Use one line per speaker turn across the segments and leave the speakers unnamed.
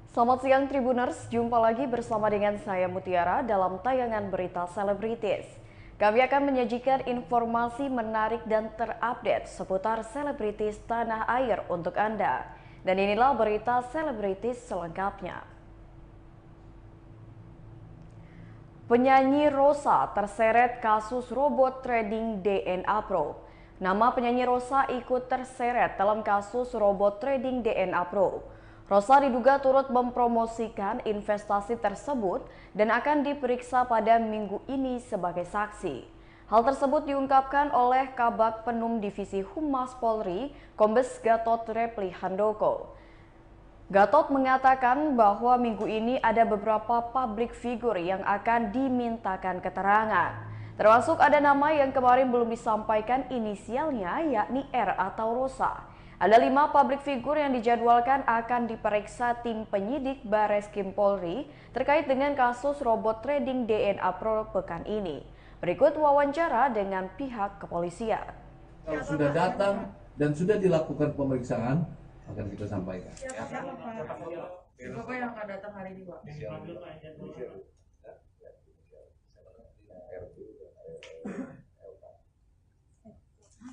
Selamat siang Tribuners, jumpa lagi bersama dengan saya Mutiara dalam tayangan berita selebritis. Kami akan menyajikan informasi menarik dan terupdate seputar selebritis tanah air untuk Anda. Dan inilah berita selebritis selengkapnya. Penyanyi Rosa terseret kasus robot trading DNA Pro. Nama penyanyi Rosa ikut terseret dalam kasus robot trading DNA Pro. Rosa diduga turut mempromosikan investasi tersebut dan akan diperiksa pada minggu ini sebagai saksi. Hal tersebut diungkapkan oleh Kabag Penum Divisi Humas Polri, Kombes Gatot Repli Handoko. Gatot mengatakan bahwa minggu ini ada beberapa publik figur yang akan dimintakan keterangan. Termasuk ada nama yang kemarin belum disampaikan inisialnya, yakni R atau Rosa. Ada 5 publik figur yang dijadwalkan akan diperiksa tim penyidik Bareskrim Polri terkait dengan kasus robot trading DNA Pro pekan ini. Berikut wawancara dengan pihak kepolisian.
Kalau sudah datang dan sudah dilakukan pemeriksaan, akan kita sampaikan.
Siapa yang akan datang hari ini, Pak?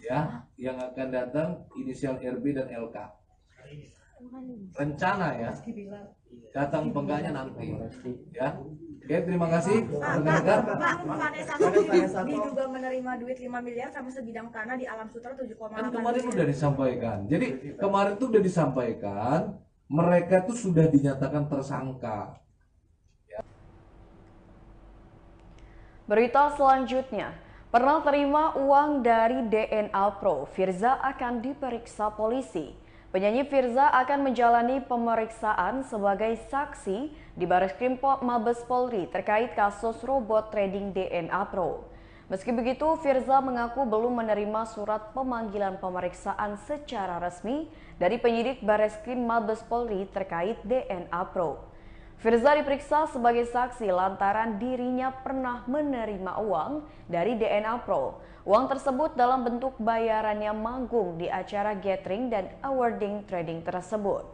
Ya, yang akan datang inisial RB dan LK. Rencana ya, datang penggaknya nanti. Ya, oke, terima kasih.
Pak, Vanessa diduga menerima duit 5 miliar sama sebidang tanah di Alam Sutra 7,8
Kan kemarin
miliar.
sudah disampaikan. Jadi kemarin tuh udah disampaikan, mereka tuh sudah dinyatakan tersangka.
Berita selanjutnya, pernah terima uang dari DNA Pro, Firza akan diperiksa polisi. Penyanyi Firza akan menjalani pemeriksaan sebagai saksi di Bareskrim Mabes Polri terkait kasus robot trading DNA Pro. Meski begitu, Firza mengaku belum menerima surat pemanggilan pemeriksaan secara resmi dari penyidik Bareskrim Mabes Polri terkait DNA Pro. Firza diperiksa sebagai saksi lantaran dirinya pernah menerima uang dari DNA Pro. Uang tersebut dalam bentuk bayarannya manggung di acara gathering dan awarding trading tersebut.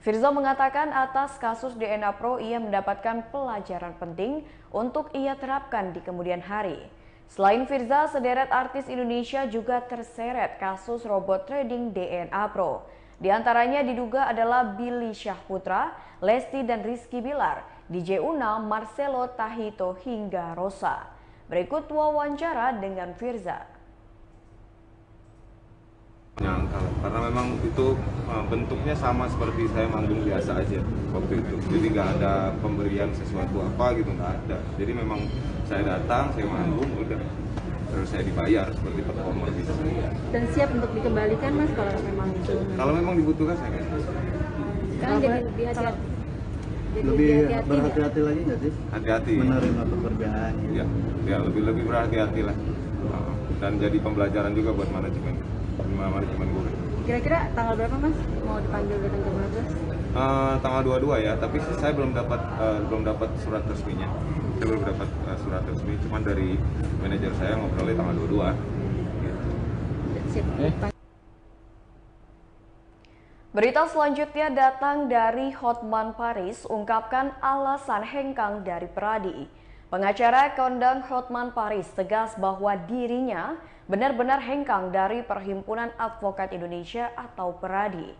Firza mengatakan atas kasus DNA Pro ia mendapatkan pelajaran penting untuk ia terapkan di kemudian hari. Selain Firza, sederet artis Indonesia juga terseret kasus robot trading DNA Pro. Di antaranya diduga adalah Billy Syahputra, Lesti dan Rizky Bilar, DJ Una, Marcelo Tahito hingga Rosa. Berikut wawancara dengan Firza.
Menyangkal, karena memang itu bentuknya sama seperti saya manggung biasa aja waktu itu. Jadi nggak ada pemberian sesuatu apa gitu, nggak ada. Jadi memang saya datang, saya manggung, udah terus saya dibayar seperti performer bisa.
Dan siap untuk dikembalikan Mas kalau memang itu.
Kalau memang dibutuhkan saya kasih.
Sekarang jadi lebih hati-hati.
Lebih berhati-hati lagi nggak sih?
Hati-hati.
Menerima pekerjaan.
Ya lebih berhati-hati lah. Dan jadi pembelajaran juga buat manajemen gue.
Kira-kira tanggal berapa Mas mau dipanggil datang ke Mabes?
Tanggal 22 ya, tapi saya belum dapat surat resminya. Saya belum dapat surat resmi, cuman dari manajer saya ngobrolnya tanggal 22. Gitu.
Siap.
Berita selanjutnya datang dari Hotman Paris ungkapkan alasan hengkang dari Peradi. Pengacara kondang Hotman Paris tegas bahwa dirinya benar-benar hengkang dari Perhimpunan Advokat Indonesia atau Peradi.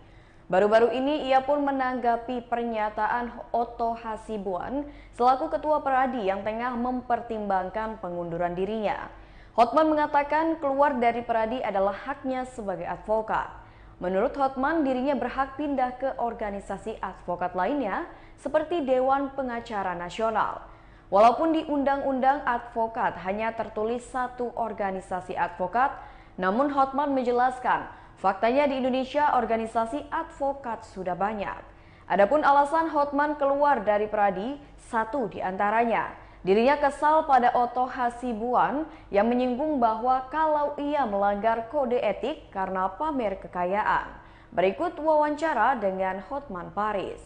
Baru-baru ini ia pun menanggapi pernyataan Otto Hasibuan selaku Ketua Peradi yang tengah mempertimbangkan pengunduran dirinya. Hotman mengatakan keluar dari Peradi adalah haknya sebagai advokat. Menurut Hotman, dirinya berhak pindah ke organisasi advokat lainnya seperti Dewan Pengacara Nasional. Walaupun di Undang-Undang Advokat hanya tertulis satu organisasi advokat, namun Hotman menjelaskan faktanya di Indonesia organisasi advokat sudah banyak. Adapun alasan Hotman keluar dari Peradi, satu di antaranya, dirinya kesal pada Otto Hasibuan yang menyinggung bahwa kalau ia melanggar kode etik karena pamer kekayaan. Berikut wawancara dengan Hotman Paris.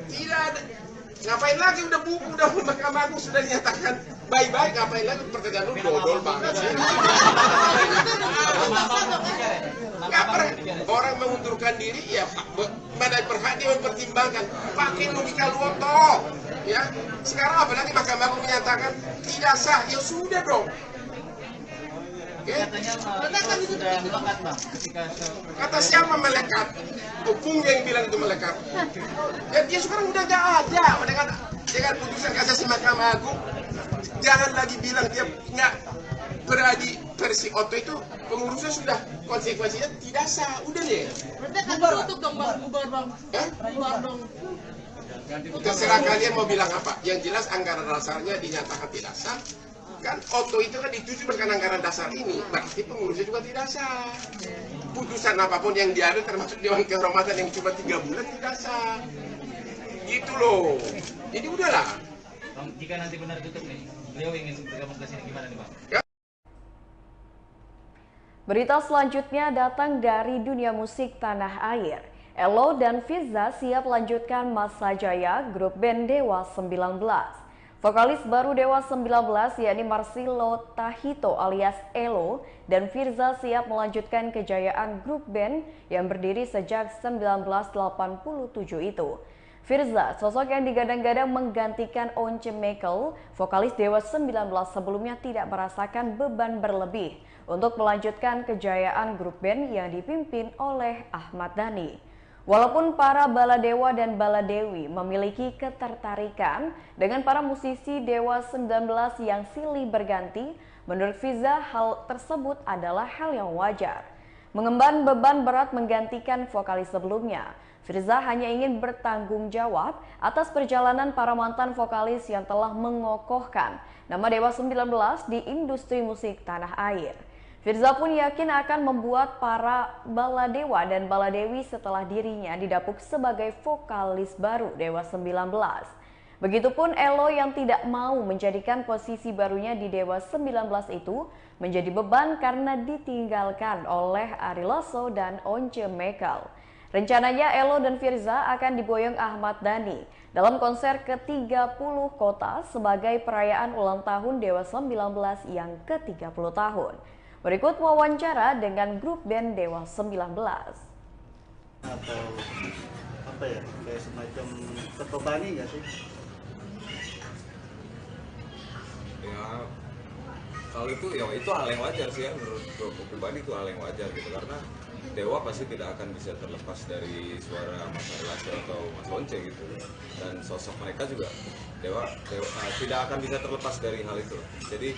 Tidak ada. Ngapain lagi udah buku, udah Mahkamah Agung sudah dinyatakan baik-baik, ngapain lagi pertanyaan lu dodol banget sih. Nggak pernah orang mengundur mengundurkan diri, ya Badan Berhak dia mempertimbangkan pakai logika Luoto. Ya, sekarang apalagi Mahkamah Agung menyatakan tidak sah, ya sudah dong.
Katanya sudah melekat, Bang, ketika
kata siapa melekat? Opung yang bilang itu melekat. Ya dia sekarang udah nggak ada. Dengan putusan kasasi Mahkamah Agung, jangan lagi bilang dia nggak beradi versi Otto itu pengurusnya sudah konsekuensinya tidak sah. Udah deh.
Berarti akan ditutup dong, Bang. Bubar, Bang. Bubar dong.
Terserah kalian mau bilang apa. Yang jelas anggaran dasarnya dinyatakan tidak sah. Kan Otto itu kan dituju berdasarkan anggaran dasar ini, berarti pengurusnya juga tidak sah. Putusan apapun yang diambil termasuk Dewan Kehormatan yang cuma 3 bulan tidak sah. Gitu loh. Jadi udahlah.
Bang, jika nanti benar tutup nih, beliau ingin bergabung ke sini gimana nih, Bang?
Berita selanjutnya datang dari dunia musik tanah air. Elo dan Firza siap lanjutkan masa jaya grup band Dewa 19. Vokalis baru Dewa 19 yakni Marcelo Tahito alias Elo dan Firza siap melanjutkan kejayaan grup band yang berdiri sejak 1987 itu. Firza, sosok yang digadang-gadang menggantikan Once Mekel, vokalis Dewa 19 sebelumnya tidak merasakan beban berlebih untuk melanjutkan kejayaan grup band yang dipimpin oleh Ahmad Dhani. Walaupun para baladewa dan baladewi memiliki ketertarikan dengan para musisi Dewa 19 yang silih berganti, menurut Firza hal tersebut adalah hal yang wajar. Mengemban beban berat menggantikan vokalis sebelumnya, Firza hanya ingin bertanggung jawab atas perjalanan para mantan vokalis yang telah mengokohkan nama Dewa 19 di industri musik tanah air. Firza pun yakin akan membuat para baladewa dan baladewi setelah dirinya didapuk sebagai vokalis baru Dewa 19. Begitupun Elo yang tidak mau menjadikan posisi barunya di Dewa 19 itu menjadi beban karena ditinggalkan oleh Ari Lasso dan Once Mekel. Rencananya Elo dan Firza akan diboyong Ahmad Dhani dalam konser ke-30 kota sebagai perayaan ulang tahun Dewa 19 yang ke-30 tahun. Berikut wawancara dengan grup band Dewa 19.
Atau apa ya, kayak semacam terbebani nggak sih?
Ya, kalau itu ya itu hal yang wajar sih ya, menurut gue pribadi itu hal yang wajar gitu, karena Dewa pasti tidak akan bisa terlepas dari suara Mas Lasio atau Mas Once gitu, dan sosok mereka juga Dewa tidak akan bisa terlepas dari hal itu. Jadi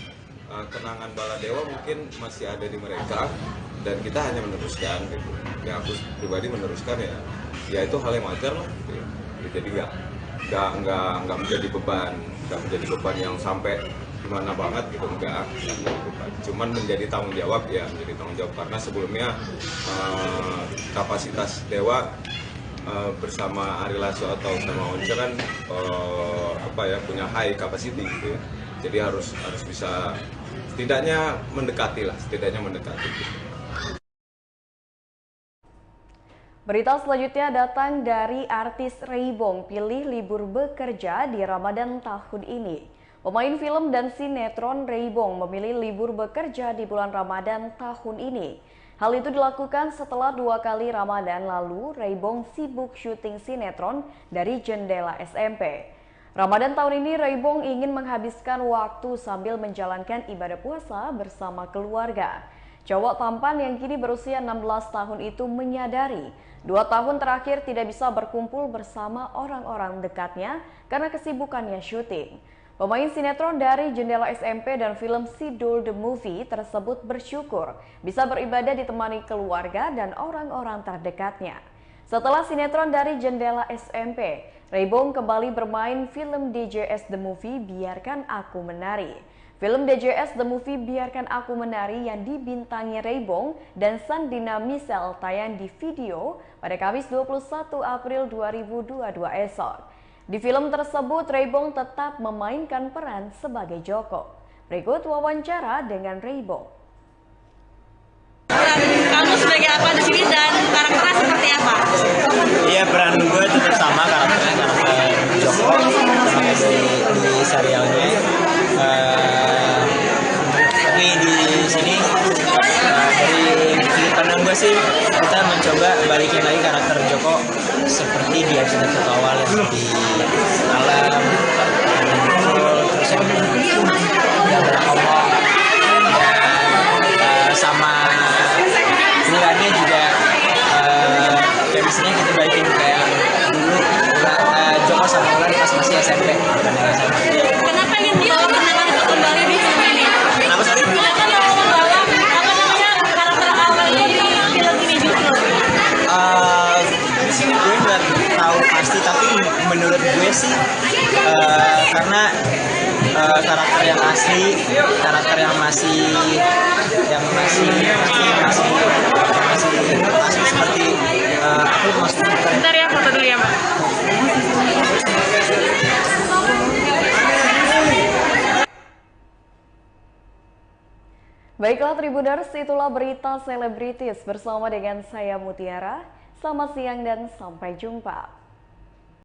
kenangan baladewa mungkin masih ada di mereka dan kita hanya meneruskan gitu. Ya aku pribadi meneruskan ya itu hal yang wajar lah gitu. Jadi nggak menjadi beban yang sampai gimana banget gitu, enggak cuman menjadi tanggung jawab karena sebelumnya kapasitas Dewa bersama Ari Lasso atau sama Once kan punya high capacity gitu ya. Jadi harus bisa setidaknya mendekati.
Berita selanjutnya datang dari artis Reibong pilih libur bekerja di Ramadan tahun ini. Pemain film dan sinetron Reibong memilih libur bekerja di bulan Ramadan tahun ini. Hal itu dilakukan setelah 2 kali Ramadan lalu Reibong sibuk syuting sinetron dari Jendela SMP. Ramadan tahun ini Reibong ingin menghabiskan waktu sambil menjalankan ibadah puasa bersama keluarga. Cowok tampan yang kini berusia 16 tahun itu menyadari 2 tahun terakhir tidak bisa berkumpul bersama orang-orang dekatnya karena kesibukannya syuting. Pemain sinetron dari Jendela SMP dan film Sidul The Movie tersebut bersyukur bisa beribadah ditemani keluarga dan orang-orang terdekatnya. Setelah sinetron dari Jendela SMP, Reibong kembali bermain film DJS The Movie Biarkan Aku Menari. Film DJS The Movie Biarkan Aku Menari yang dibintangi Reibong dan Sandina Michelle tayang di video pada Kamis 21 April 2022 esok. Di film tersebut, Reibong tetap memainkan peran sebagai Joko. Berikut wawancara dengan Reibong.
Kamu sebagai apa di sini dan karakternya seperti apa?
Iya, peran gue tetap sama, karakter Joko di serialnya. Tapi di sini dari sudut pandang gue gue sih kita mencoba balikin lagi karakter Joko seperti di episode awal yang di alam, terus yang ngomong dan sama bulannya juga chemistry-nya kita balikin kayak dulu Joko sama Ulan pas masih SMP.
Kenapa ingin dibawa kenangan itu kembali di film ini?
Kenapa sorry?
Kenapa mau membawa karakter awalnya di film ini justru?
Gue nggak tahu pasti, tapi menurut gue sih karena karakter yang asli, karakter yang masih asli seperti aku maksudnya.
Bentar ya, foto dulu ya, Mbak.
Baiklah Tribuners, itulah berita selebritis bersama dengan saya Mutiara. Selamat siang dan sampai jumpa.